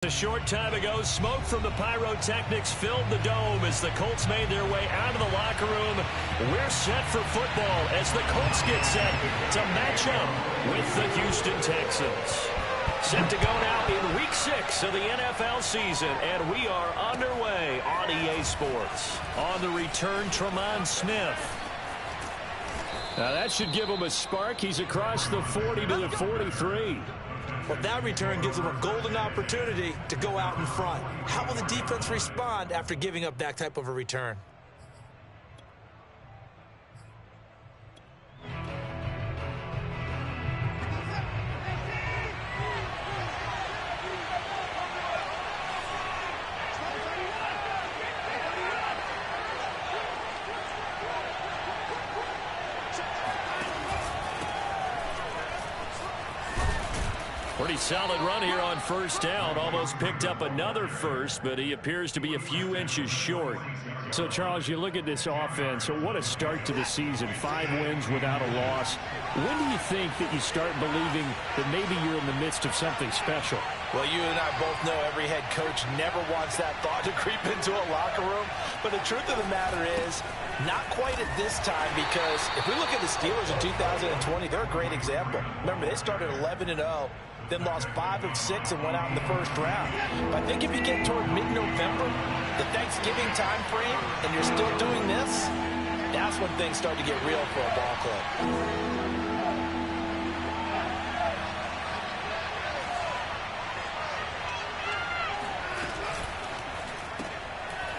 A short time ago, smoke from the pyrotechnics filled the dome as the Colts made their way out of the locker room. We're set for football as the Colts get set to match up with the Houston Texans. Set to go now in Week 6 of the NFL season, and we are underway on EA Sports. On the return, Tremont Smith. Now that should give him a spark. He's across the 40 to the 43. Well, that return gives them a golden opportunity to go out in front. How will the defense respond after giving up that type of a return? Pretty solid run here on first down. Almost picked up another first, but he appears to be a few inches short. So, Charles, you look at this offense. So what a start to the season. 5 wins without a loss. When do you think that you start believing that maybe you're in the midst of something special? Well, you and I both know every head coach never wants that thought to creep into a locker room. But the truth of the matter is, not quite at this time, because if we look at the Steelers in 2020, they're a great example. Remember, they started 11-0. Then lost 5 of 6 and went out in the first round. But I think if you get toward mid-November, the Thanksgiving time frame, and you're still doing this, that's when things start to get real for a ball club.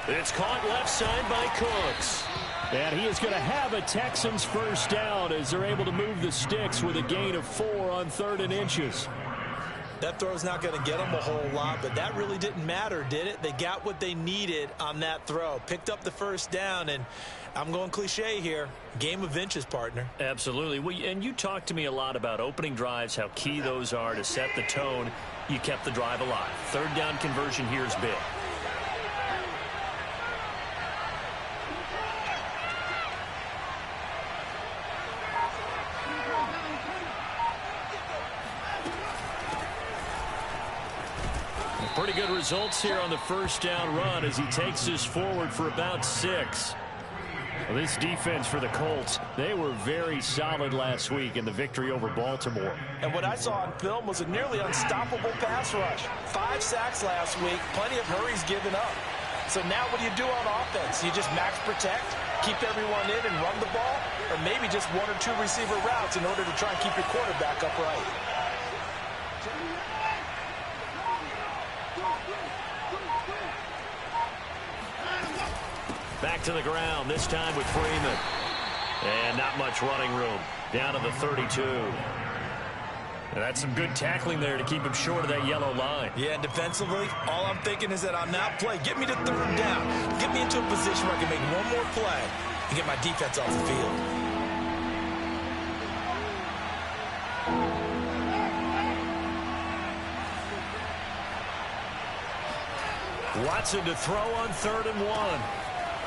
It's caught left side by Cooks. And he is going to have a Texans first down as they're able to move the sticks with a gain of 4 on 3rd and inches. That throw's not going to get them a whole lot, but that really didn't matter, did it? They got what they needed on that throw. Picked up the first down, and I'm going cliche here. Game of inches, partner. Absolutely. Well, and you talked to me a lot about opening drives, how key those are to set the tone. You kept the drive alive. 3rd down conversion here is big. Pretty good results here on the first down run as he takes this forward for about 6. Well, this defense for the Colts, they were very solid last week in the victory over Baltimore. And what I saw on film was a nearly unstoppable pass rush. 5 sacks last week, plenty of hurries given up. So now what do you do on offense? You just max protect, keep everyone in and run the ball, or maybe just 1 or 2 receiver routes in order to try and keep your quarterback upright. Back to the ground, this time with Freeman. And not much running room. Down to the 32. And that's some good tackling there to keep him short of that yellow line. Yeah, and defensively, all I'm thinking is that on that play, get me to 3rd down. Get me into a position where I can make one more play and get my defense off the field. Watson to throw on 3rd and 1.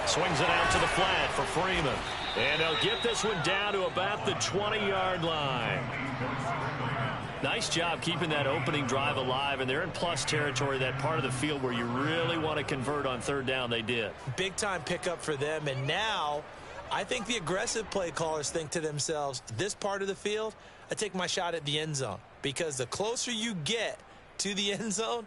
Swings it out to the flat for Freeman. And he'll get this one down to about the 20-yard line. Nice job keeping that opening drive alive, and they're in plus territory, that part of the field where you really want to convert on 3rd down. They did. Big-time pickup for them, and now I think the aggressive play callers think to themselves, this part of the field, I take my shot at the end zone, because the closer you get to the end zone,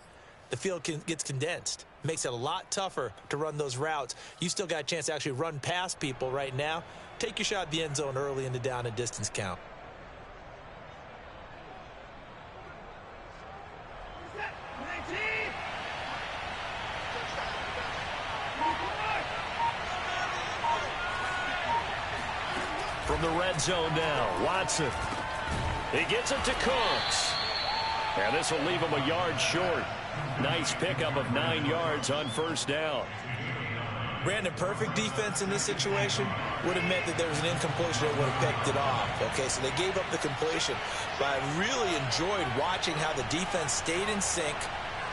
the field gets condensed. Makes it a lot tougher to run those routes. You still got a chance to actually run past people right now. Take your shot at the end zone early in the down and distance count. From the red zone now, Watson. He gets it to Cooks. And this will leave him a yard short. Nice pickup of 9 yards on first down. Brandon, perfect defense in this situation would have meant that there was an incompletion that would have picked it off. Okay, so they gave up the completion. But I really enjoyed watching how the defense stayed in sync,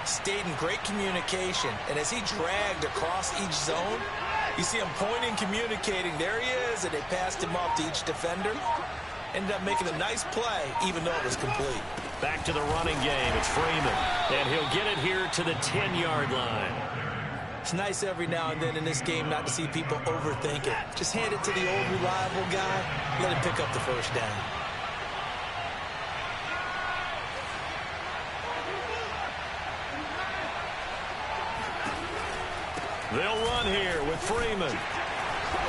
stayed in great communication. And as he dragged across each zone, you see him pointing, communicating. There he is, and they passed him off to each defender. Ended up making a nice play, even though it was complete. Back to the running game. It's Freeman. And he'll get it here to the 10-yard line. It's nice every now and then in this game not to see people overthink it. Just hand it to the old reliable guy. Let him pick up the first down. They'll run here with Freeman.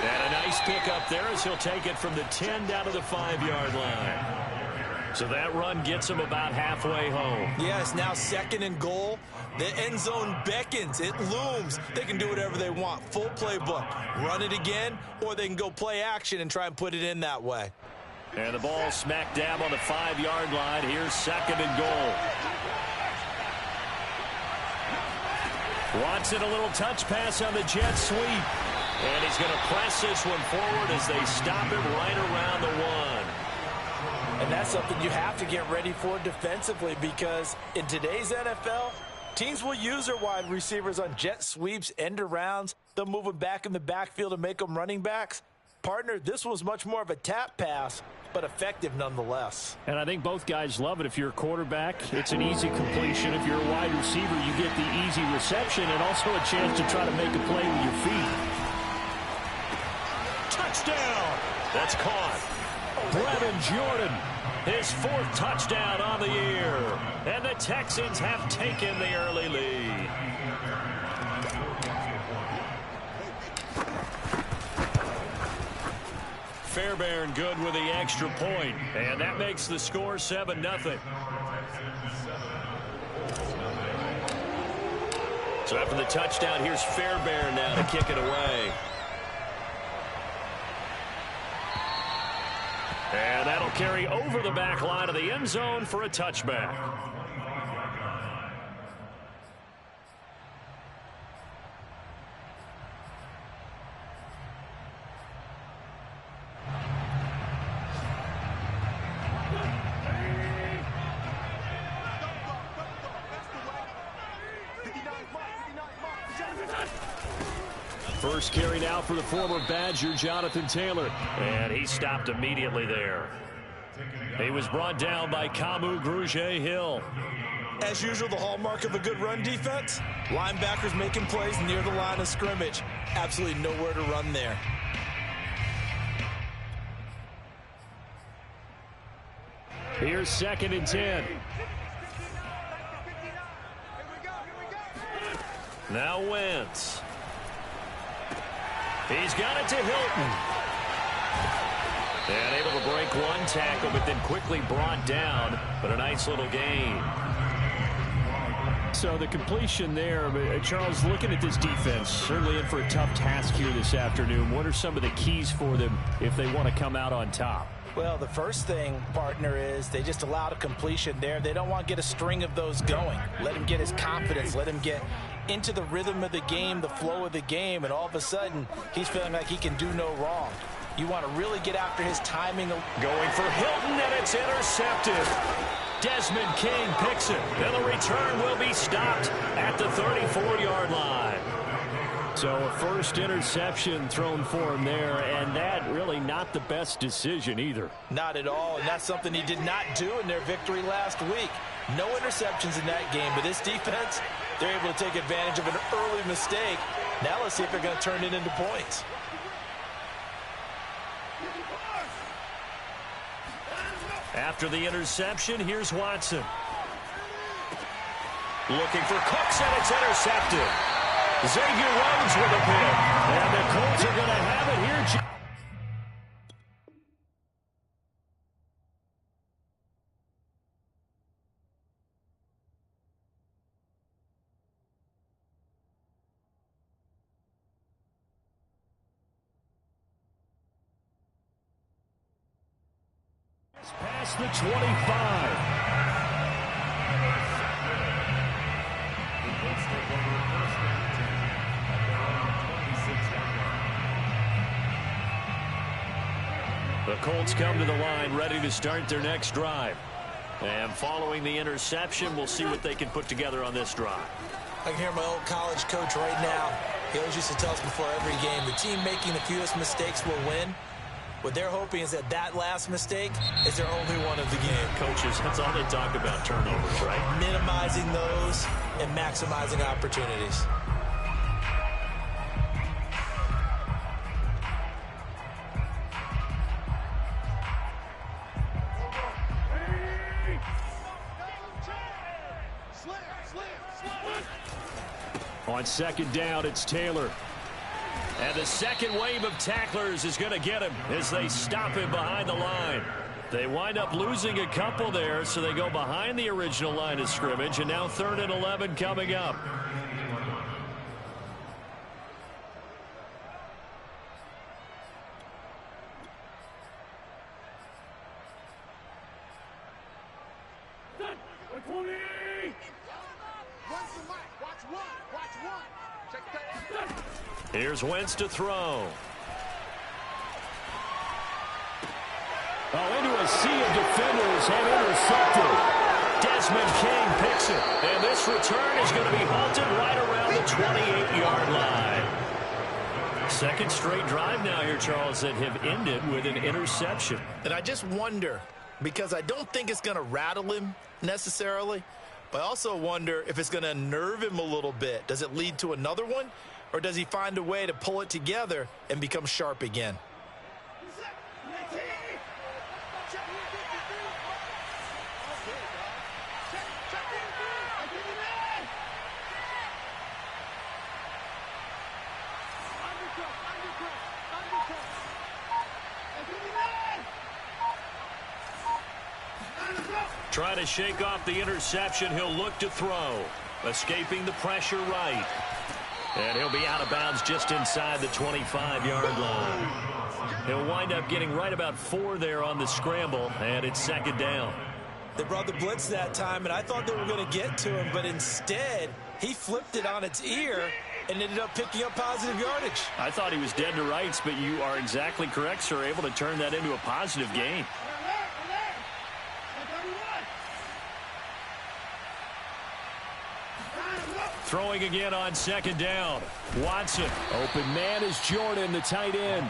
And a nice pickup there as he'll take it from the 10 down to the 5-yard line. So that run gets him about halfway home. Yeah, it's now 2nd and goal. The end zone beckons. It looms. They can do whatever they want. Full playbook. Run it again, or they can go play action and try and put it in that way. And the ball smack dab on the 5-yard line. Here's 2nd and goal. Watson, a little touch pass on the jet sweep. And he's going to press this one forward as they stop him right around the 1. And that's something you have to get ready for defensively, because in today's NFL, teams will use their wide receivers on jet sweeps, end arounds. They'll move them back in the backfield and make them running backs. Partner, this was much more of a tap pass, but effective nonetheless. And I think both guys love it. If you're a quarterback, it's an easy completion. If you're a wide receiver, you get the easy reception and also a chance to try to make a play with your feet. Touchdown! That's caught. Brevin Jordan, his 4th touchdown on the year. And the Texans have taken the early lead. Fairbairn good with the extra point. And that makes the score 7-0. So after the touchdown, here's Fairbairn now to kick it away. And that'll carry over the back line of the end zone for a touchback. First carry now for the former Badger, Jonathan Taylor. And he stopped immediately there. He was brought down by Kamu Grugier-Hill. As usual, the hallmark of a good run defense, linebackers making plays near the line of scrimmage. Absolutely nowhere to run there. Here's 2nd and 10. Now Wentz. He's got it to Hilton. And able to break one tackle, but then quickly brought down. But a nice little gain. So the completion there, Charles, looking at this defense, certainly in for a tough task here this afternoon. What are some of the keys for them if they want to come out on top? Well, the first thing, partner, is they just allowed a completion there. They don't want to get a string of those going. Let him get his confidence. Let him get into the rhythm of the game, the flow of the game, and all of a sudden, he's feeling like he can do no wrong. You want to really get after his timing. Going for Hilton, and it's intercepted. Desmond King picks it, and the return will be stopped at the 34-yard line. So a first interception thrown for him there, and that really not the best decision either. Not at all, and that's something he did not do in their victory last week. No interceptions in that game, but this defense, they're able to take advantage of an early mistake. Now let's see if they're going to turn it into points. After the interception, here's Watson. Looking for Cooks, and it's intercepted. Xavier Rhodes with a pick. And the Colts are going to have it here. Past the 25. The Colts come to the line ready to start their next drive. And following the interception, we'll see what they can put together on this drive. I can hear my old college coach right now. He always used to tell us before every game, the team making the fewest mistakes will win. What they're hoping is that that last mistake is their only one of the game. Coaches, that's all they talk about, turnovers, right? Minimizing those and maximizing opportunities. On second down, it's Taylor. And the second wave of tacklers is going to get him as they stop him behind the line. They wind up losing a couple there, so they go behind the original line of scrimmage, and now 3rd and 11 coming up. Here's Wentz to throw. Oh, into a sea of defenders and intercepted. Desmond King picks it. And this return is going to be halted right around the 28-yard line. Second straight drive now here, Charles, that have ended with an interception. And I just wonder, because I don't think it's going to rattle him necessarily, but I also wonder if it's going to unnerve him a little bit. Does it lead to another one? Or does he find a way to pull it together and become sharp again? Trying to shake off the interception. He'll look to throw. Escaping the pressure right. And he'll be out of bounds just inside the 25-yard line. He'll wind up getting right about 4 there on the scramble, and it's second down. They brought the blitz that time, and I thought they were going to get to him, but instead he flipped it on its ear and ended up picking up positive yardage. I thought he was dead to rights, but you are exactly correct, sir, able to turn that into a positive gain. Throwing again on second down. Watson. Open man is Jordan, the tight end.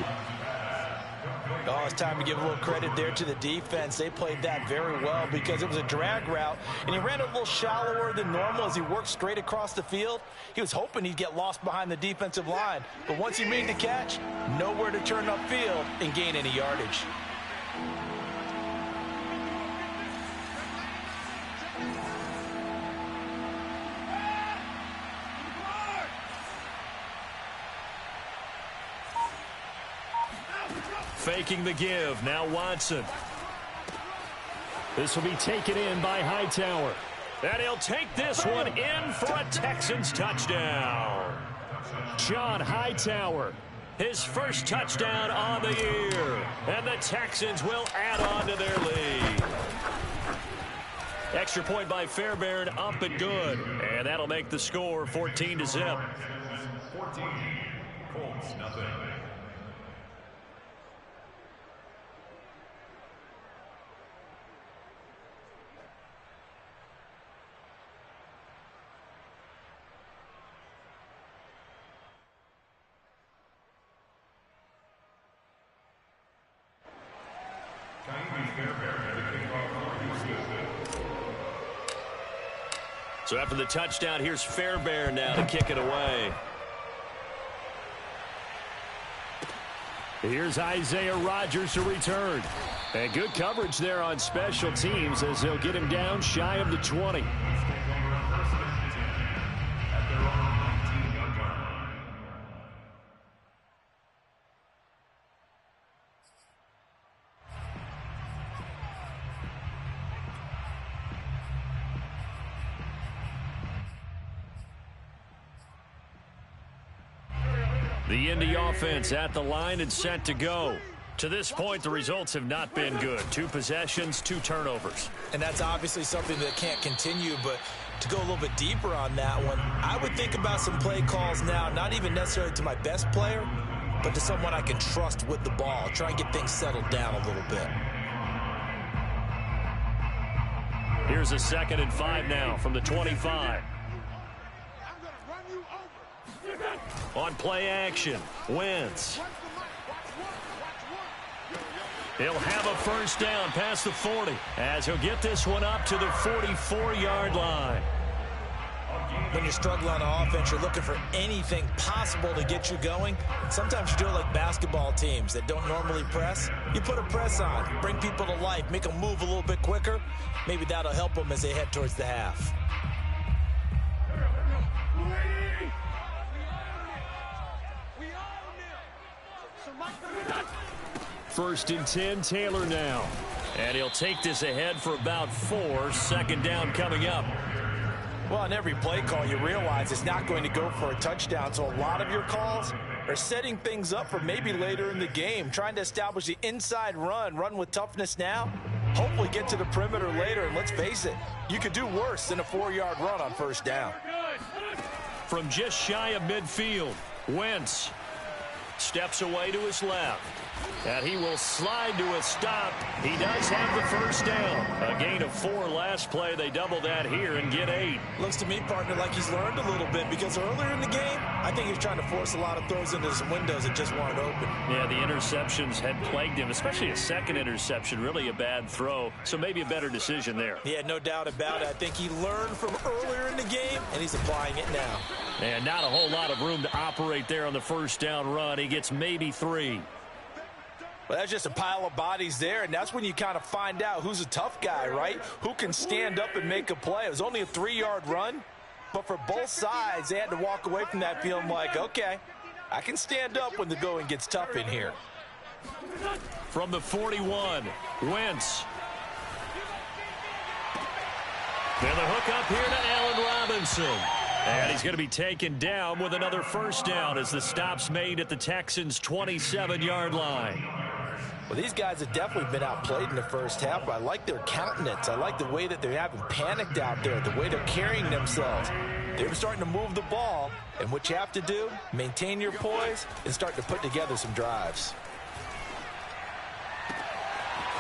Oh, it's time to give a little credit there to the defense. They played that very well because it was a drag route, and he ran a little shallower than normal as he worked straight across the field. He was hoping he'd get lost behind the defensive line, but once he made the catch, nowhere to turn upfield and gain any yardage. Faking the give. Now Watson. This will be taken in by Hightower. And he'll take this one in for a Texans touchdown. John Hightower. His first touchdown on the year. And the Texans will add on to their lead. Extra point by Fairbairn, up and good. And that'll make the score 14-0. 14, Colts, nothing. So after the touchdown, here's Fairbairn now to kick it away. Here's Isaiah Rodgers to return. And good coverage there on special teams as they'll get him down shy of the 20. The Indy offense at the line and set to go. To this point, the results have not been good. 2 possessions, 2 turnovers. And that's obviously something that can't continue, but to go a little bit deeper on that one, I would think about some play calls now, not even necessarily to my best player, but to someone I can trust with the ball. Try and get things settled down a little bit. Here's a 2nd and 5 now from the 25. On play action, Wentz. He'll have a first down past the 40 as he'll get this one up to the 44-yard line. When you're struggling on offense, you're looking for anything possible to get you going. Sometimes you do it like basketball teams that don't normally press. You put a press on, bring people to life, make them move a little bit quicker. Maybe that'll help them as they head towards the half. First and 10, Taylor now. And he'll take this ahead for about 4. Second down coming up. Well, on every play call, you realize it's not going to go for a touchdown. So a lot of your calls are setting things up for maybe later in the game, trying to establish the inside run with toughness now, hopefully get to the perimeter later. And let's face it, you could do worse than a 4-yard run on first down. From just shy of midfield, Wentz steps away to his left. And he will slide to a stop. He does have the first down. A gain of 4 last play. They double that here and get 8. Looks to me, partner, like he's learned a little bit because earlier in the game, I think he was trying to force a lot of throws into some windows that just weren't open. Yeah, the interceptions had plagued him, especially a second interception. Really a bad throw, so maybe a better decision there. Yeah, no doubt about it. I think he learned from earlier in the game, and he's applying it now. And not a whole lot of room to operate there on the first down run. He gets maybe 3. Well, that's just a pile of bodies there, and that's when you kind of find out who's a tough guy, right? Who can stand up and make a play. It was only a 3-yard run, but for both sides, they had to walk away from that feeling like, okay, I can stand up when the going gets tough in here. From the 41, Wentz. Then the hook up here to Allen Robinson. And he's going to be taken down with another first down as the stop's made at the Texans' 27-yard line. Well, these guys have definitely been outplayed in the first half, but I like their countenance. I like the way that they're having panicked out there, the way they're carrying themselves. They're starting to move the ball, and what you have to do, maintain your poise and start to put together some drives.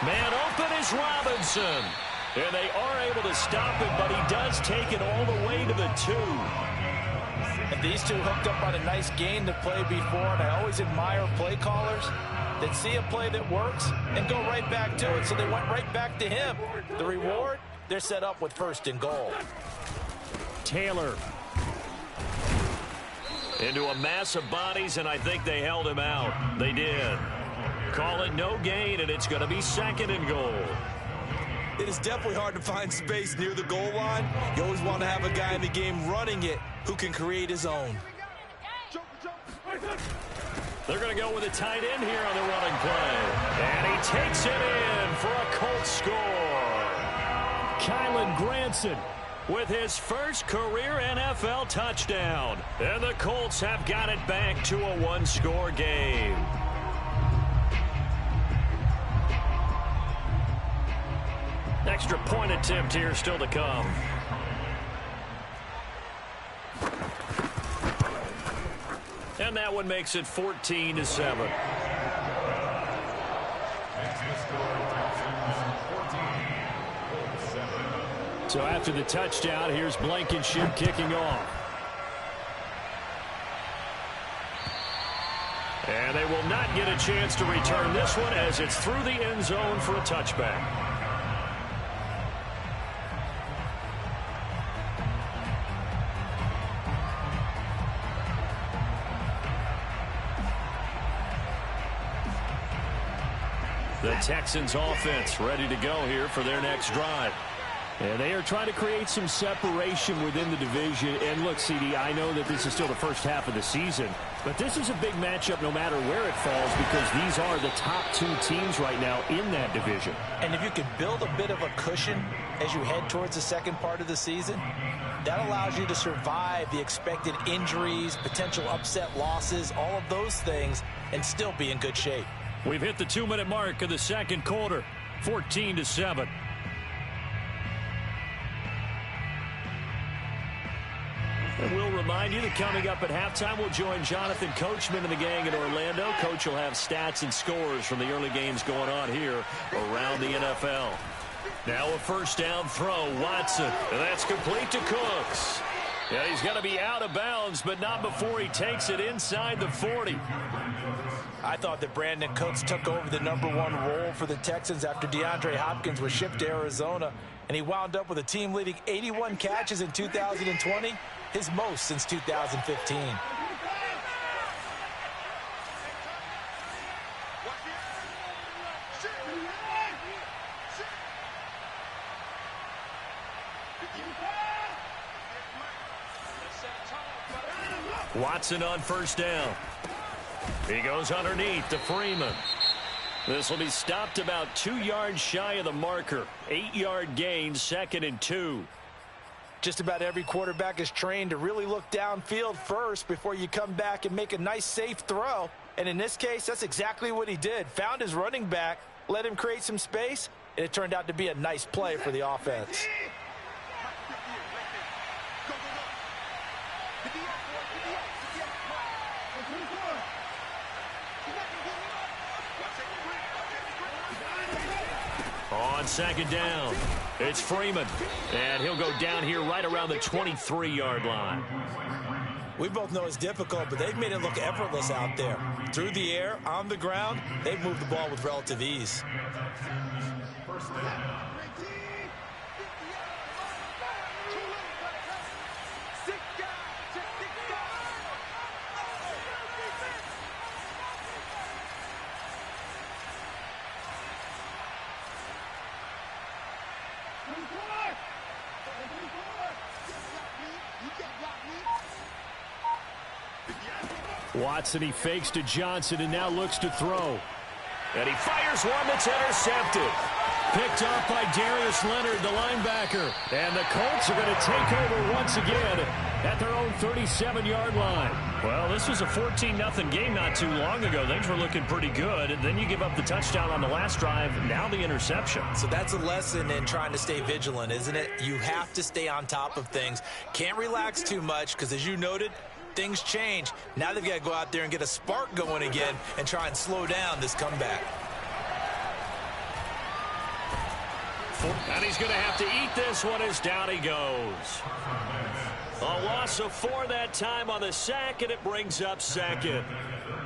Man open is Robinson. And they are able to stop it, but he does take it all the way to the 2. And these two hooked up on a nice gain to play before, and I always admire play callers that see a play that works and go right back to it. So they went right back to him. The reward, they're set up with first and goal. Taylor into a mass of bodies, and I think they held him out. They did. Call it no gain, and it's going to be second and goal. It is definitely hard to find space near the goal line. You always want to have a guy in the game running it who can create his own. They're going to go with a tight end here on the running play. And he takes it in for a Colts score. Kylan Granson with his first career NFL touchdown. And the Colts have got it back to a 1-score game. Extra point attempt here still to come. And that one makes it 14-7. So after the touchdown, here's Blankenship kicking off. And they will not get a chance to return this one as it's through the end zone for a touchback. The Texans offense ready to go here for their next drive. And they are trying to create some separation within the division. And look, CD, I know that this is still the first half of the season, but this is a big matchup no matter where it falls because these are the top 2 teams right now in that division. And if you can build a bit of a cushion as you head towards the second part of the season, that allows you to survive the expected injuries, potential upset losses, all of those things, and still be in good shape. We've hit the 2-minute mark of the second quarter, 14-7. And we'll remind you that coming up at halftime, we'll join Jonathan Coachman and the gang in Orlando. Coach will have stats and scores from the early games going on here around the NFL. Now a first down throw, Watson. And that's complete to Cooks. Yeah, he's going to be out of bounds, but not before he takes it inside the 40. I thought that Brandon Cooks took over the #1 role for the Texans after DeAndre Hopkins was shipped to Arizona, and he wound up with a team-leading 81 catches in 2020, his most since 2015. Watson on first down. He goes underneath to Freeman. This will be stopped about 2 yards shy of the marker. 8-yard gain, 2nd and 2. Just about every quarterback is trained to really look downfield first before you come back and make a nice, safe throw. And in this case, that's exactly what he did. Found his running back, let him create some space, and it turned out to be a nice play for the offense. On 2nd down, it's Freeman, and he'll go down here right around the 23-yard line. We both know it's difficult, but they've made it look effortless out there. Through the air, on the ground, they've moved the ball with relative ease. First down. Watson, he fakes to Johnson and now looks to throw. And he fires one that's intercepted. Picked off by Darius Leonard, the linebacker. And the Colts are going to take over once again at their own 37-yard line. Well, this was a 14-0 game not too long ago. Things were looking pretty good. And then you give up the touchdown on the last drive. Now the interception. So that's a lesson in trying to stay vigilant, isn't it? You have to stay on top of things. Can't relax too much because, as you noted, things change. Now they've got to go out there and get a spark going again and try and slow down this comeback. And he's going to have to eat this one as down he goes. A loss of 4 that time on the sack, and it brings up 2nd.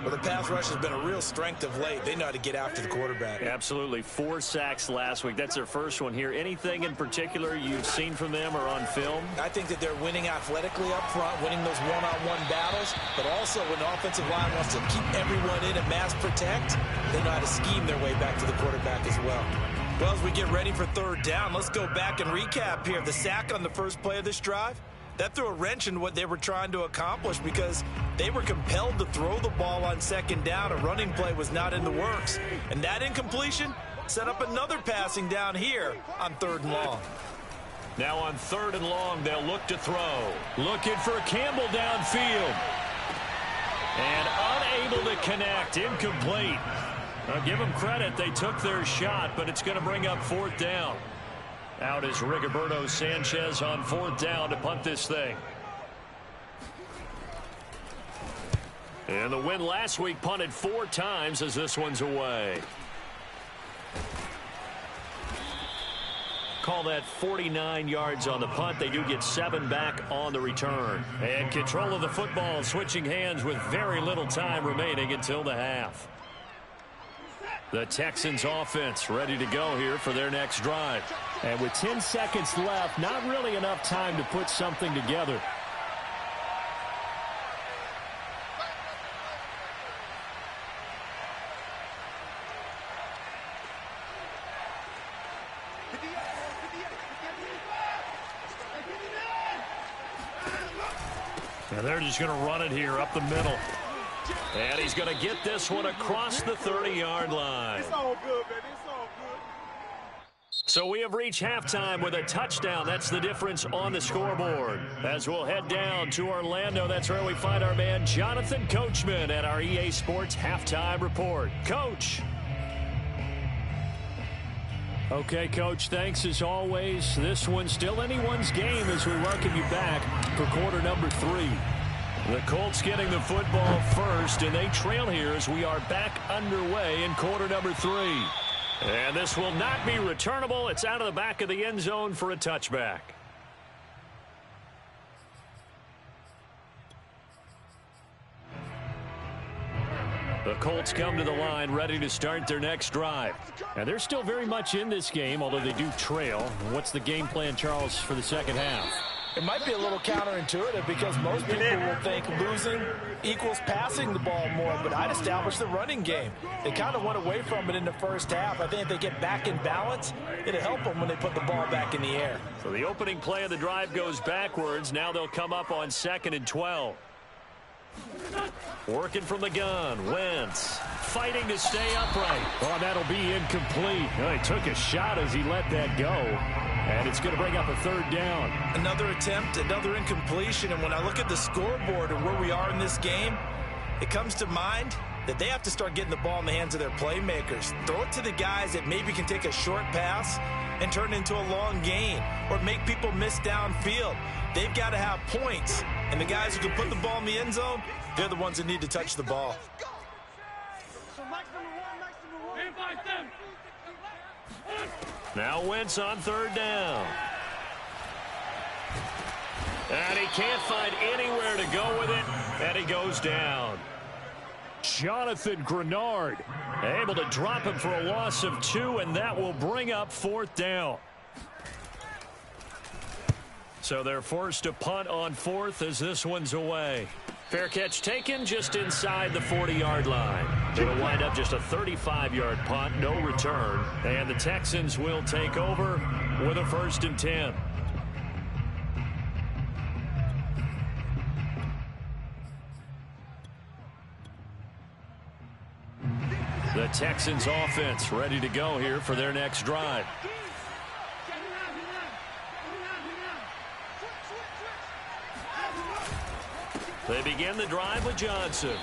Well, the pass rush has been a real strength of late. They know how to get after the quarterback. Absolutely. 4 sacks last week. That's their first one here. Anything in particular you've seen from them or on film? I think that they're winning athletically up front, winning those one-on-one battles, but also when the offensive line wants to keep everyone in and mass protect, they know how to scheme their way back to the quarterback as well. Well, as we get ready for 3rd down, let's go back and recap here. The sack on the first play of this drive, that threw a wrench in what they were trying to accomplish because they were compelled to throw the ball on 2nd down. A running play was not in the works. And that incompletion set up another passing down here on 3rd and long. Now on 3rd and long, they'll look to throw. Looking for Campbell downfield. And unable to connect. Incomplete. I'll give them credit. They took their shot, but it's going to bring up 4th down. Out is Rigoberto Sanchez on 4th down to punt this thing. And the win last week punted 4 times as this one's away. Call that 49 yards on the punt. They do get 7 back on the return. And control of the football switching hands with very little time remaining until the half. The Texans offense ready to go here for their next drive. And with 10 seconds left, not really enough time to put something together. And they're just going to run it here up the middle. And he's going to get this one across the 30-yard line. It's all good, man. It's all good. So we have reached halftime with a touchdown. That's the difference on the scoreboard. As we'll head down to Orlando, that's where we find our man Jonathan Coachman at our EA Sports Halftime Report. Coach. Okay, Coach, thanks as always. This one's still anyone's game as we welcome you back for quarter number 3. The Colts getting the football first, and they trail here as we are back underway in quarter number 3. And this will not be returnable. It's out of the back of the end zone for a touchback. The Colts come to the line ready to start their next drive. And they're still very much in this game, although they do trail. What's the game plan, Charles, for the second half? It might be a little counterintuitive because most people will think losing equals passing the ball more, but I'd establish the running game. They kind of went away from it in the first half. I think if they get back in balance, it'll help them when they put the ball back in the air. So the opening play of the drive goes backwards. Now they'll come up on 2nd and 12. Working from the gun, Wentz fighting to stay upright. Oh, that'll be incomplete. Oh, he took a shot as he let that go. And it's going to bring up a 3rd down. Another attempt, another incompletion. And when I look at the scoreboard and where we are in this game, it comes to mind that they have to start getting the ball in the hands of their playmakers. Throw it to the guys that maybe can take a short pass and turn it into a long gain or make people miss downfield. They've got to have points. And the guys who can put the ball in the end zone, they're the ones that need to touch the ball. Now Wentz on 3rd down. And he can't find anywhere to go with it. And he goes down. Jonathan Grenard able to drop him for a loss of 2, and that will bring up 4th down. So they're forced to punt on 4th as this one's away. Fair catch taken just inside the 40-yard line. It'll wind up just a 35-yard punt, no return. And the Texans will take over with a 1st and 10. The Texans offense ready to go here for their next drive. They begin the drive with Johnson.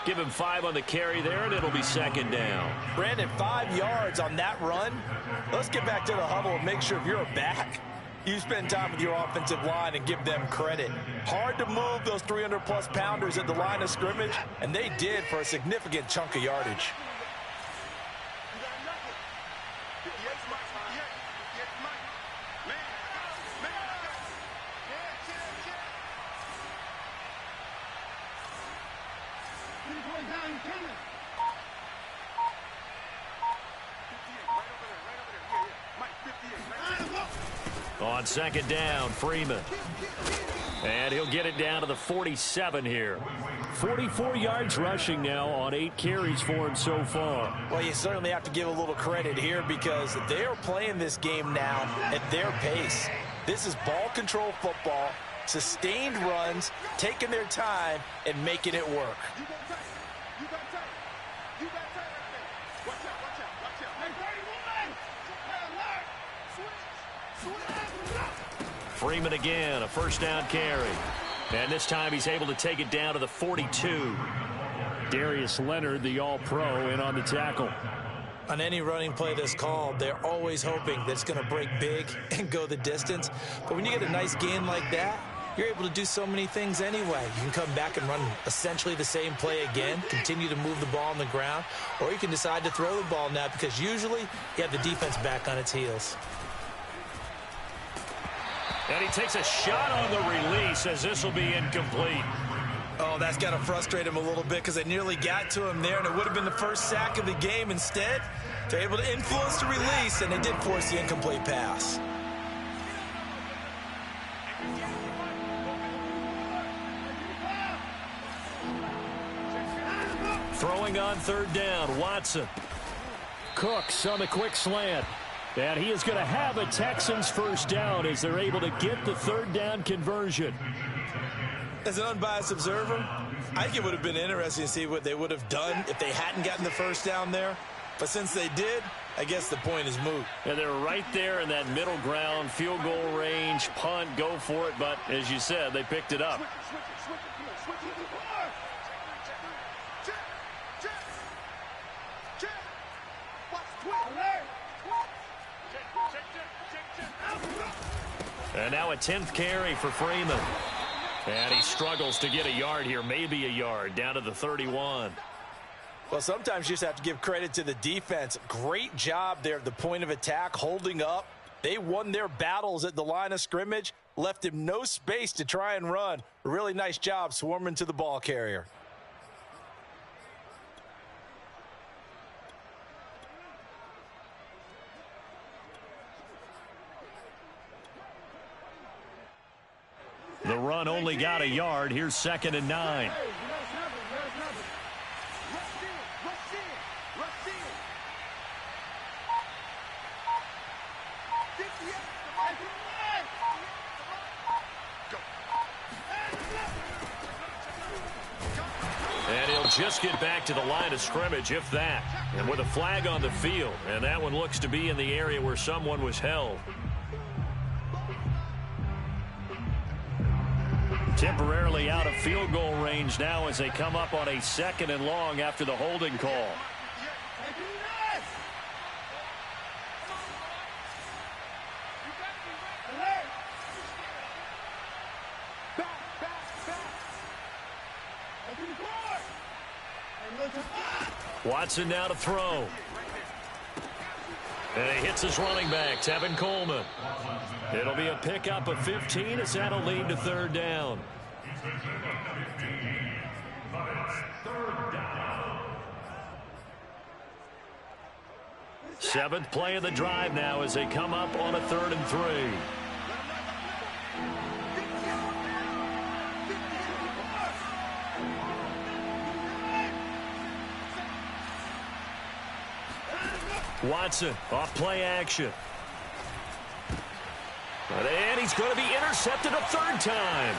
Give him 5 on the carry there, and it'll be 2nd down. Brandon, 5 yards on that run. Let's get back to the huddle and make sure if you're a back, you spend time with your offensive line and give them credit. Hard to move those 300-plus pounders at the line of scrimmage, and they did for a significant chunk of yardage. On 2nd down, Freeman. And he'll get it down to the 47 here. 44 yards rushing now on 8 carries for him so far. Well, you certainly have to give a little credit here because they are playing this game now at their pace. This is ball control football, sustained runs, taking their time, and making it work. Freeman again, a 1st down carry. And this time he's able to take it down to the 42. Darius Leonard, the all-pro, in on the tackle. On any running play that's called, they're always hoping that it's going to break big and go the distance. But when you get a nice gain like that, you're able to do so many things anyway. You can come back and run essentially the same play again, continue to move the ball on the ground, or you can decide to throw the ball now because usually you have the defense back on its heels. And he takes a shot on the release as this will be incomplete. Oh, that's got to frustrate him a little bit because they nearly got to him there, and it would have been the first sack of the game. Instead, they're able to influence the release, and they did force the incomplete pass. Throwing on 3rd down, Watson. Cooks on the quick slant. And he is going to have a Texans 1st down as they're able to get the 3rd down conversion. As an unbiased observer, I think it would have been interesting to see what they would have done if they hadn't gotten the 1st down there. But since they did, I guess the point is moot. And they're right there in that middle ground, field goal range, punt, go for it. But as you said, they picked it up. And now a 10th carry for Freeman. And he struggles to get a yard here, maybe a yard, down to the 31. Well, sometimes you just have to give credit to the defense. Great job there at the point of attack, holding up. They won their battles at the line of scrimmage, left him no space to try and run. A really nice job swarming to the ball carrier. run only got a yard. Here's 2nd and 9. And he'll just get back to the line of scrimmage, if that. And with a flag on the field. And that one looks to be in the area where someone was held. Temporarily out of field goal range now as they come up on a 2nd and long after the holding call. Watson now to throw. And he hits his running back, Tevin Coleman. It'll be a pickup of 15 as that'll lead to 3rd down. Seventh play of the drive now as they come up on a 3rd and 3. Watson off play action. And he's going to be intercepted a 3rd time.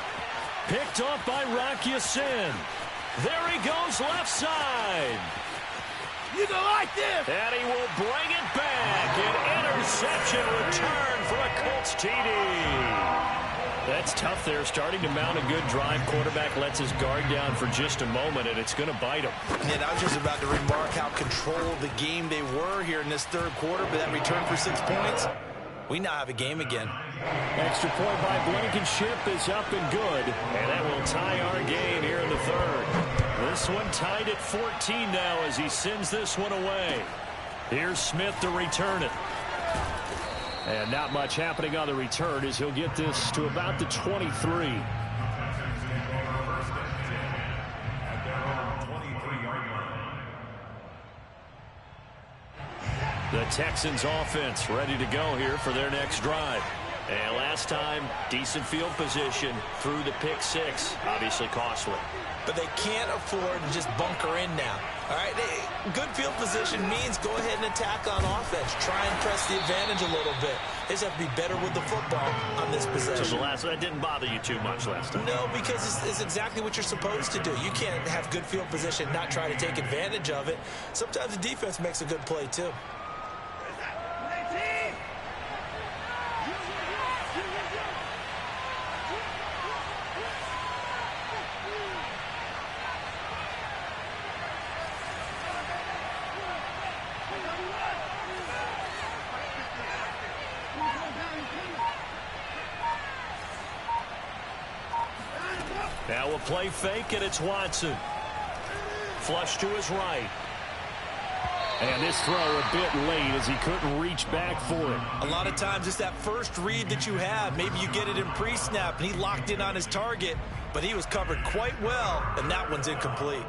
Picked off by Rock Ya-Sin. There he goes left side. You go like this. And he will bring it back. An interception return for a Colts TD. That's tough there, starting to mount a good drive. Quarterback lets his guard down for just a moment, and it's going to bite him. And I was just about to remark how controlled the game they were here in this 3rd quarter, but that return for 6 points, we now have a game again. Extra point by Blankenship is up and good, and that will tie our game here in the 3rd. This one tied at 14 now as he sends this one away. Here's Smith to return it. And not much happening on the return as he'll get this to about the 23. The Texans offense ready to go here for their next drive. And last time, decent field position through the pick 6. Obviously costly. But they can't afford to just bunker in now. All right, good field position means go ahead and attack on offense. Try and press the advantage a little bit. They just have to be better with the football on this possession. So that didn't bother you too much last time? No, because it's exactly what you're supposed to do. You can't have good field position, not try to take advantage of it. Sometimes the defense makes a good play, too. Now we'll play fake, and it's Watson. Flush to his right. And this throw a bit late as he couldn't reach back for it. A lot of times it's that first read that you have. Maybe you get it in pre-snap, and he locked in on his target, but he was covered quite well, and that one's incomplete.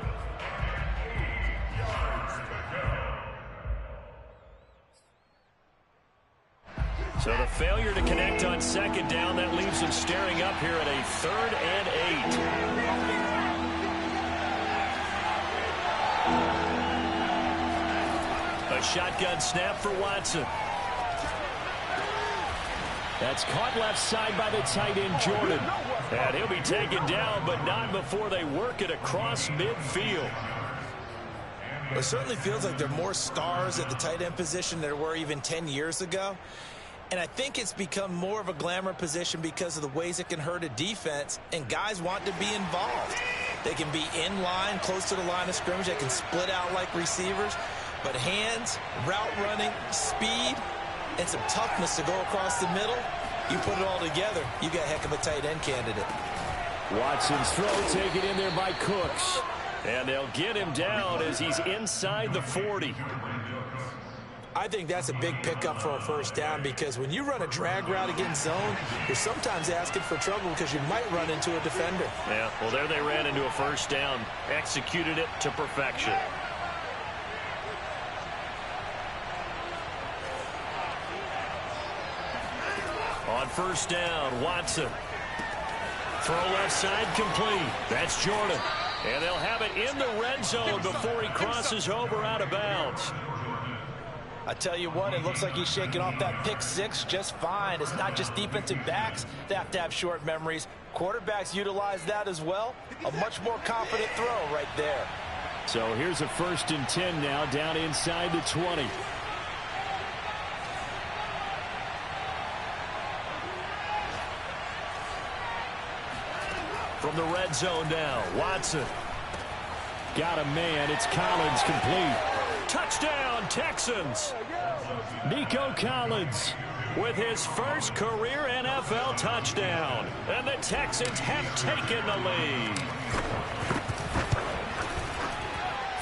So the failure to connect on 2nd down, that leaves him staring up here at a 3rd and 8. A shotgun snap for Watson. That's caught left side by the tight end, Jordan. And he'll be taken down, but not before they work it across midfield. It certainly feels like there are more stars at the tight end position than there were even 10 years ago. And I think it's become more of a glamour position because of the ways it can hurt a defense, and guys want to be involved. They can be in line, close to the line of scrimmage. They can split out like receivers. But hands, route running, speed, and some toughness to go across the middle, you put it all together, you got a heck of a tight end candidate. Watson's throw taken in there by Cooks. And they'll get him down as he's inside the 40. I think that's a big pickup for a 1st down, because when you run a drag route against zone, you're sometimes asking for trouble because you might run into a defender. Yeah, well, there they ran into a 1st down, executed it to perfection. On 1st down, Watson Throw left side complete. That's Jordan. And they'll have it in the red zone before he crosses over out of bounds. I tell you what, it looks like he's shaking off that pick six just fine. It's not just defensive backs that have to have short memories. Quarterbacks utilize that as well. A much more confident throw right there. So here's a 1st and 10 now, down inside the 20. From the red zone now, Watson. Got a man. It's Collins complete. Touchdown, Texans. Nico Collins with his first career NFL touchdown. And the Texans have taken the lead.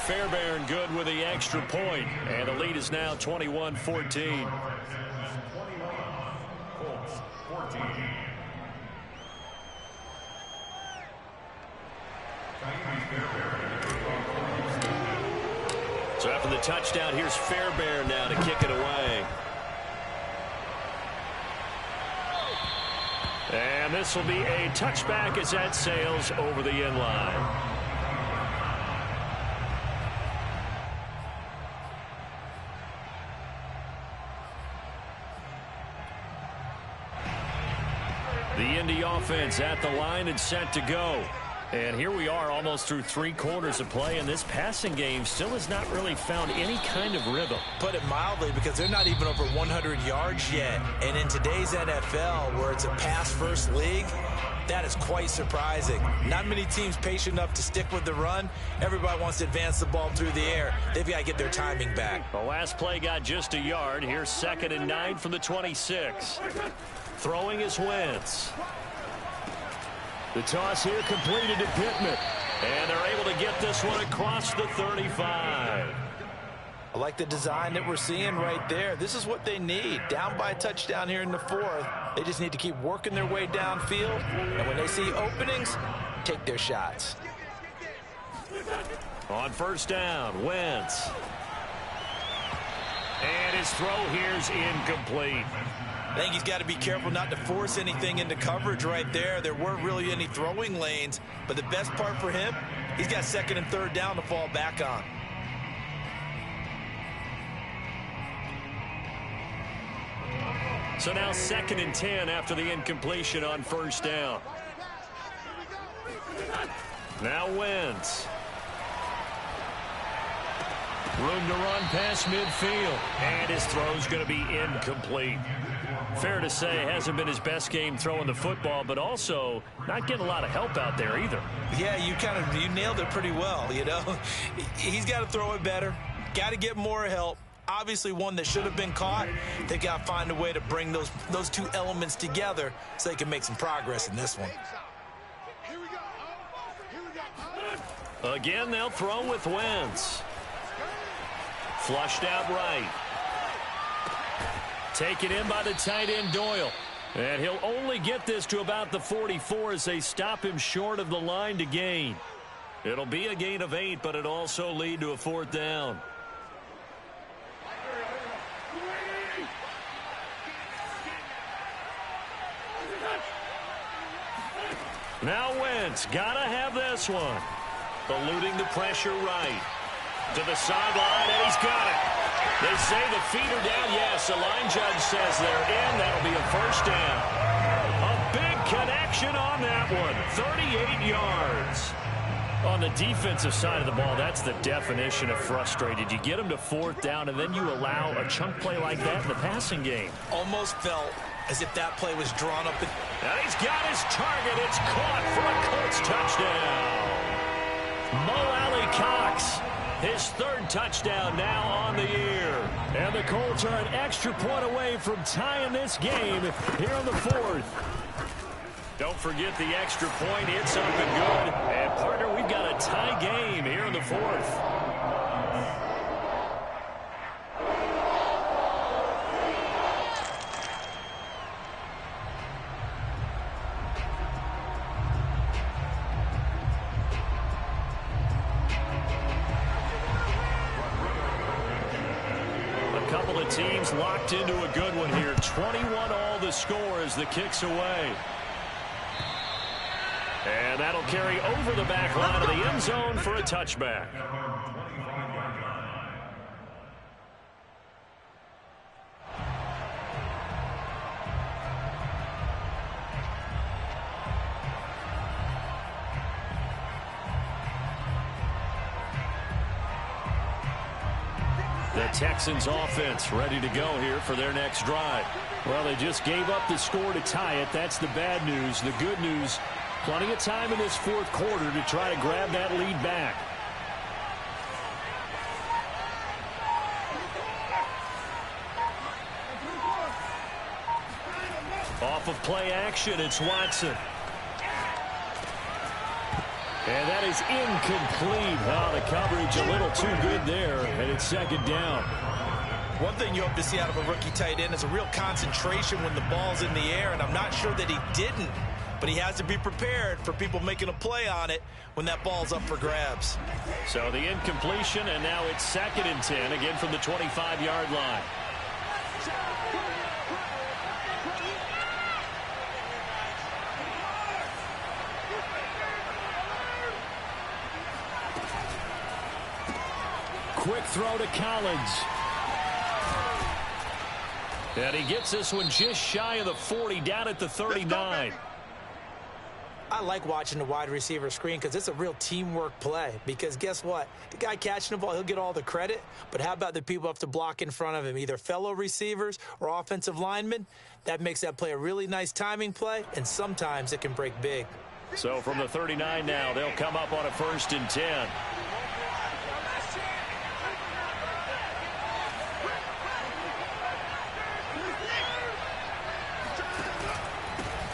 Fairbairn good with the extra point. And the lead is now 21-14. 21, Colts 14. So after the touchdown, here's Fairbairn now to kick it away. And this will be a touchback as that sails over the end line. The Indy offense at the line and set to go. And here we are almost through 3 quarters of play, and this passing game still has not really found any kind of rhythm. Put it mildly, because they're not even over 100 yards yet. And in today's NFL, where it's a pass-first league, that is quite surprising. Not many teams patient enough to stick with the run. Everybody wants to advance the ball through the air. They've got to get their timing back. The last play got just a yard. Here's 2nd and 9 from the 26. Throwing is Wentz. The toss here completed to Pittman. And they're able to get this one across the 35. I like the design that we're seeing right there. This is what they need. Down by a touchdown here in the 4th. They just need to keep working their way downfield. And when they see openings, take their shots. On 1st down, Wentz. And his throw here's incomplete. I think he's got to be careful not to force anything into coverage right there. There weren't really any throwing lanes, but the best part for him, he's got 2nd and 3rd down to fall back on. So now 2nd and 10 after the incompletion on 1st down. Now Wentz. Room to run past midfield. And his throw's going to be incomplete. Fair to say, hasn't been his best game throwing the football, but also not getting a lot of help out there either. Yeah, you nailed it pretty well, you know. He's got to throw it better. Got to get more help. Obviously one that should have been caught. They got to find a way to bring those two elements together so they can make some progress in this one. Again, they'll throw with Wentz. Flushed out right. Taken in by the tight end Doyle. And he'll only get this to about the 44 as they stop him short of the line to gain. It'll be a gain of 8, but it'll also lead to a 4th down. Now Wentz, gotta have this one. Eluding the pressure right. To the sideline, and he's got it. They say the feet are down. Yes, the line judge says they're in. That'll be a 1st down. A big connection on that one. 38 yards. On the defensive side of the ball, that's the definition of frustrated. You get them to 4th down, and then you allow a chunk play like that in the passing game. Almost felt as if that play was drawn up. And he's got his target. It's caught for a Colts touchdown. Mo Alley Cox. His 3rd touchdown now on the year. And the Colts are an extra point away from tying this game here on the 4th. Don't forget the extra point. It's up and good. And, partner, we've got a tie game here in the 4th. Couple of teams locked into a good one here. 21 all the score as the kick's away. And that'll carry over the back line of the end zone for a touchback. The Texans offense ready to go here for their next drive. Well, they just gave up the score to tie it. That's the bad news. The good news, plenty of time in this fourth quarter to try to grab that lead back. Off of play action, it's Watson. And that is incomplete. Oh, the coverage a little too good there, and it's second down. One thing you hope to see out of a rookie tight end is a real concentration when the ball's in the air, and I'm not sure that he didn't, but he has to be prepared for people making a play on it when that ball's up for grabs. So the incompletion, and now it's 2nd and 10, again from the 25-yard line. Quick throw to Collins. And he gets this one just shy of the 40, down at the 39. I like watching the wide receiver screen because it's a real teamwork play. Because guess what? The guy catching the ball, he'll get all the credit. But how about the people who have to block in front of him, either fellow receivers or offensive linemen? That makes that play a really nice timing play, and sometimes it can break big. So from the 39 now, they'll come up on a 1st and 10.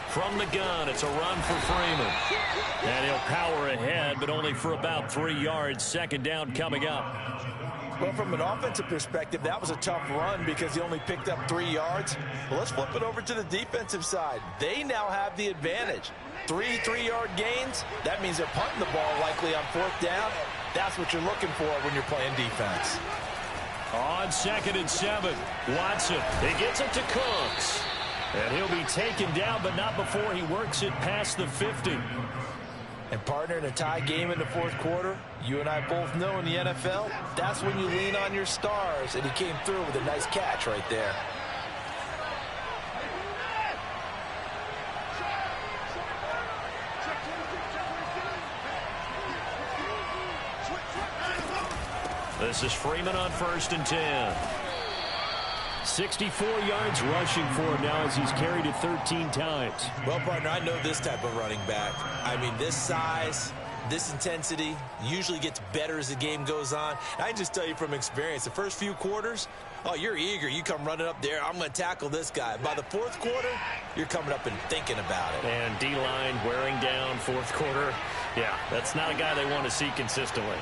From the gun, it's a run for Freeman. And he'll power ahead, but only for about 3 yards. 2nd down coming up. Well, from an offensive perspective, that was a tough run because he only picked up 3 yards. Well, let's flip it over to the defensive side. They now have the advantage. 3 3-yard gains, that means they're punting the ball likely on 4th down. That's what you're looking for when you're playing defense. On 2nd and 7, Watson. He gets it to Cooks. And he'll be taken down, but not before he works it past the 50. And partner, in a tie game in the fourth quarter, you and I both know in the NFL, that's when you lean on your stars. And he came through with a nice catch right there. This is Freeman on 1st and 10. 64 yards rushing for him now as he's carried it 13 times. Well, partner, I know this type of running back. I mean, this size, this intensity usually gets better as the game goes on. I can just tell you from experience, the first few quarters, oh, you're eager. You come running up there, I'm going to tackle this guy. By the fourth quarter, you're coming up and thinking about it. And D-line wearing down fourth quarter. Yeah, that's not a guy they want to see consistently.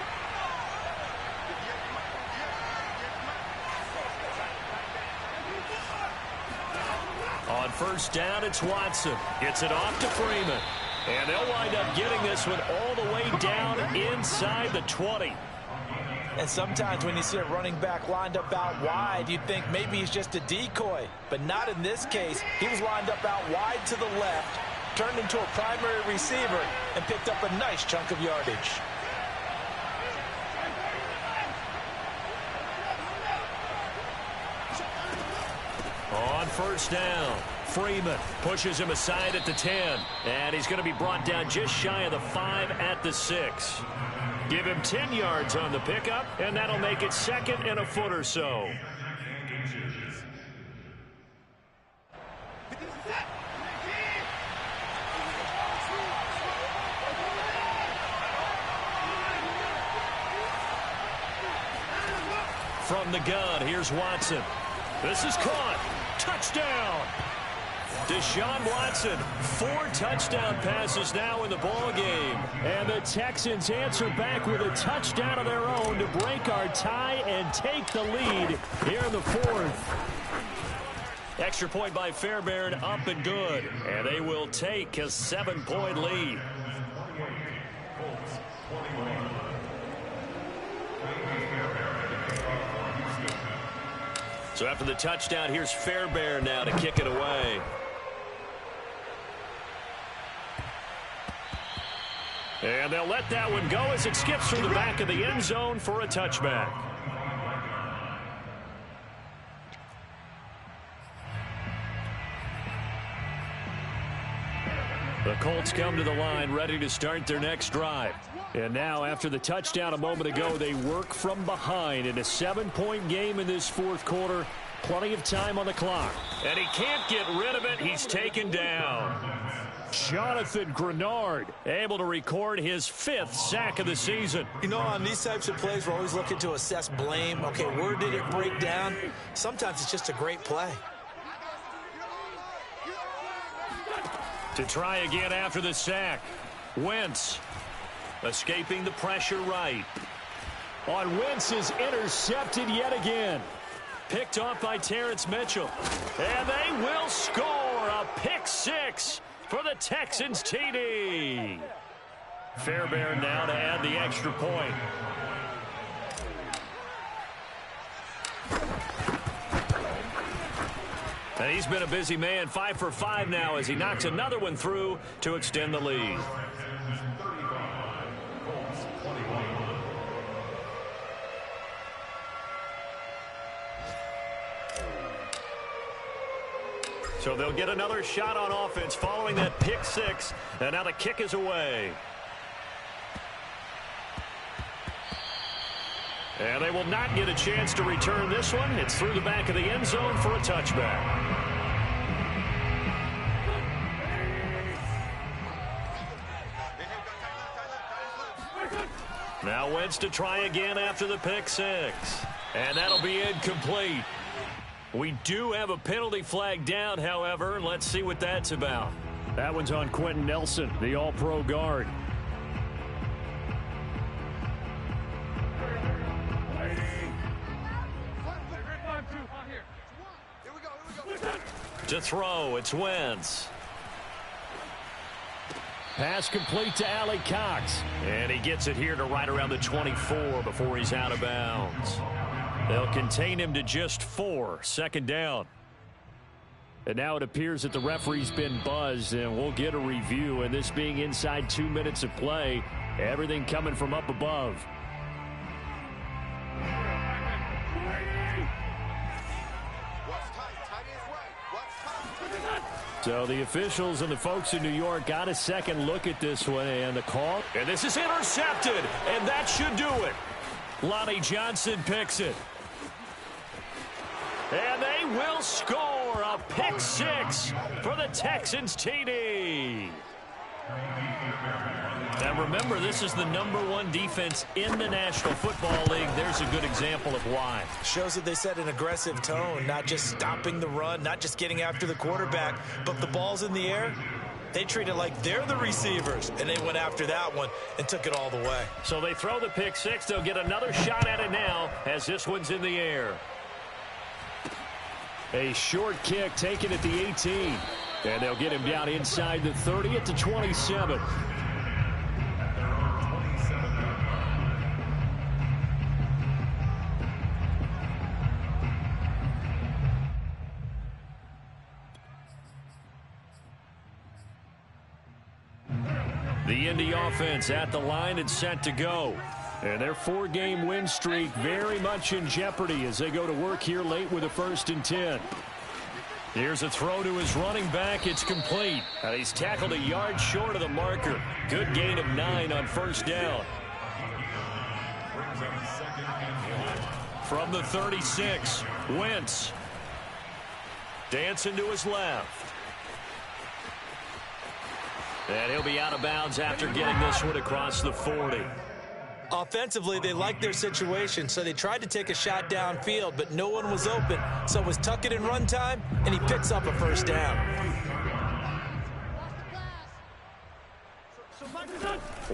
On 1st down, it's Watson. Gets it off to Freeman. And they'll wind up getting this one all the way down inside the 20. And sometimes when you see a running back lined up out wide, you think maybe he's just a decoy. But not in this case. He was lined up out wide to the left, turned into a primary receiver, and picked up a nice chunk of yardage. On 1st down, Freeman pushes him aside at the 10. And he's going to be brought down just shy of the 5 at the 6. Give him 10 yards on the pickup, and that'll make it 2nd and a foot or so. From the gun, here's Watson. This is caught. Touchdown. Deshaun Watson, 4 touchdown passes now in the ball game. And the Texans answer back with a touchdown of their own to break our tie and take the lead here in the 4th. Extra point by Fairbairn, up and good. And they will take a 7-point lead. So after the touchdown, here's Fairbairn now to kick it away. And they'll let that one go as it skips through the back of the end zone for a touchback. The Colts come to the line ready to start their next drive. And now, after the touchdown a moment ago, they work from behind in a 7-point game in this fourth quarter. Plenty of time on the clock. And he can't get rid of it. He's taken down. Jonathan Grenard able to record his 5th sack of the season. You know, on these types of plays, we're always looking to assess blame. Okay, where did it break down? Sometimes it's just a great play. To try again after the sack. Wentz escaping the pressure right. On Wentz is intercepted yet again. Picked off by Terrence Mitchell. And they will score a pick six for the Texans TD. Fairbairn now to add the extra point. And he's been a busy man, 5 for 5 now as he knocks another one through to extend the lead. So they'll get another shot on offense following that pick six, and now the kick is away. And they will not get a chance to return this one. It's through the back of the end zone for a touchback. Now Wentz to try again after the pick six. And that'll be incomplete. We do have a penalty flag down, however. Let's see what that's about. That one's on Quentin Nelson, the all-pro guard. To throw, it's Wentz. Pass complete to Allie Cox. And he gets it here to right around the 24 before he's out of bounds. They'll contain him to just 4, second down. And now it appears that the referee's been buzzed, and we'll get a review. And this being inside 2 minutes of play, everything coming from up above. So the officials and the folks in New York got a second look at this one, and the call. And this is intercepted, and that should do it. Lonnie Johnson picks it. And they will score a pick six for the Texans TD. Now remember, this is the #1 defense in the National Football League. There's a good example of why. Shows that they set an aggressive tone, not just stopping the run, not just getting after the quarterback, but the ball's in the air. They treat it like they're the receivers, and they went after that one and took it all the way. So they throw the pick six. They'll get another shot at it now as this one's in the air. A short kick taken at the 18. And they'll get him down inside the 30 at the 27. The Indy offense at the line and set to go. And their 4-game win streak very much in jeopardy as they go to work here late with a 1st and 10. Here's a throw to his running back. It's complete. And he's tackled a yard short of the marker. Good gain of 9 on 1st down. From the 36, Wentz. Dancing to his left. And he'll be out of bounds after getting this one across the 40. Offensively, they liked their situation, so they tried to take a shot downfield, but no one was open. So it was tuck it in run time, and he picks up a 1st down.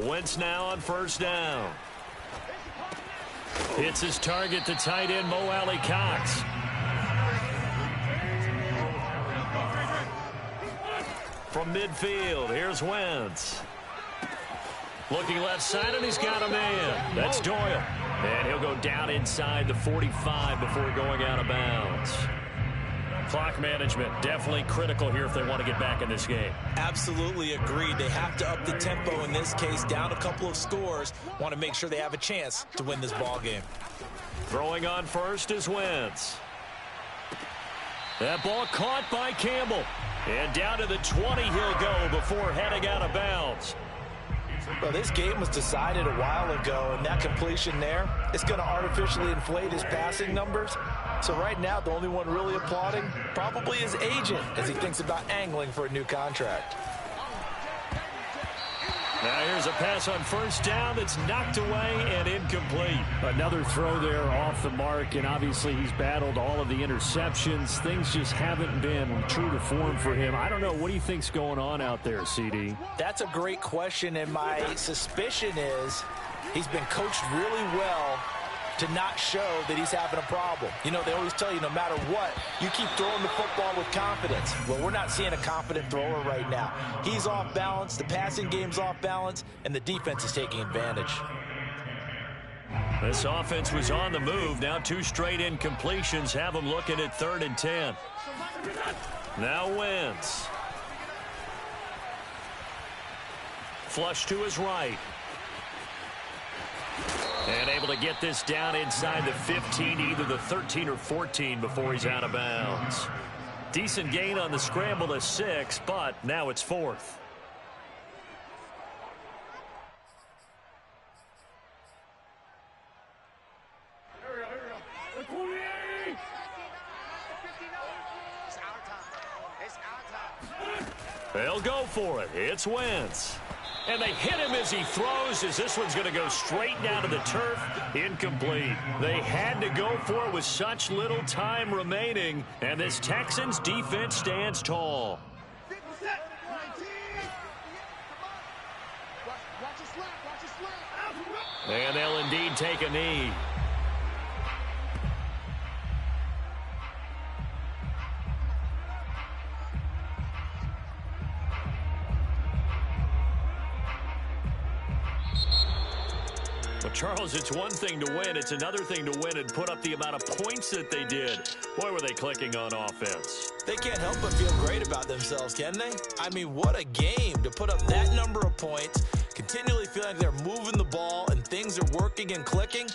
Wentz now on 1st down. Hits his target to tight end Mo Alley Cox. From midfield, here's Wentz. Looking left side, and he's got a man. That's Doyle. And he'll go down inside the 45 before going out of bounds. Clock management definitely critical here if they want to get back in this game. Absolutely agreed. They have to up the tempo in this case, down a couple of scores. Want to make sure they have a chance to win this ball game. Throwing on first is Wentz. That ball caught by Campbell. And down to the 20 he'll go before heading out of bounds. Well, this game was decided a while ago, and that completion there, it's going to artificially inflate his passing numbers. So right now, the only one really applauding probably his agent as he thinks about angling for a new contract. Now here's a pass on first down that's knocked away and incomplete. Another throw there off the mark, and obviously he's battled all of the interceptions. Things just haven't been true to form for him. I don't know. What do you think's going on out there, CD? That's a great question, and my suspicion is he's been coached really well to not show that he's having a problem. You know, they always tell you no matter what, you keep throwing the football with confidence. Well, we're not seeing a confident thrower right now. He's off balance, the passing game's off balance, and the defense is taking advantage. This offense was on the move. Now 2 straight incompletions have them looking at 3rd and 10. Now Wentz. Flush to his right. And able to get this down inside the 15, either the 13 or 14 before he's out of bounds. Decent gain on the scramble to 6, but now it's 4th. They'll go for it. It's Wentz. And they hit him as he throws, as this one's going to go straight down to the turf. Incomplete. They had to go for it with such little time remaining. And this Texans defense stands tall. And they'll indeed take a knee. Charles, it's one thing to win. It's another thing to win and put up the amount of points that they did. Boy, were they clicking on offense. They can't help but feel great about themselves, can they? I mean, what a game to put up that number of points, continually feeling like they're moving the ball and things are working and clicking.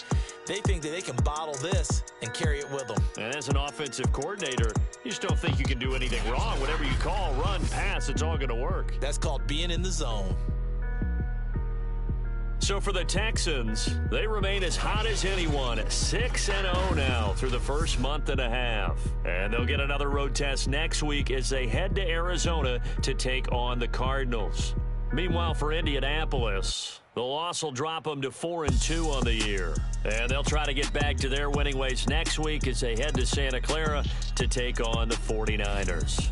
They think that they can bottle this and carry it with them. And as an offensive coordinator, you just don't think you can do anything wrong. Whatever you call, run, pass, it's all going to work. That's called being in the zone. So for the Texans, they remain as hot as anyone, 6-0 now through the first month and a half. And they'll get another road test next week as they head to Arizona to take on the Cardinals. Meanwhile, for Indianapolis, the loss will drop them to 4-2 on the year. And they'll try to get back to their winning ways next week as they head to Santa Clara to take on the 49ers.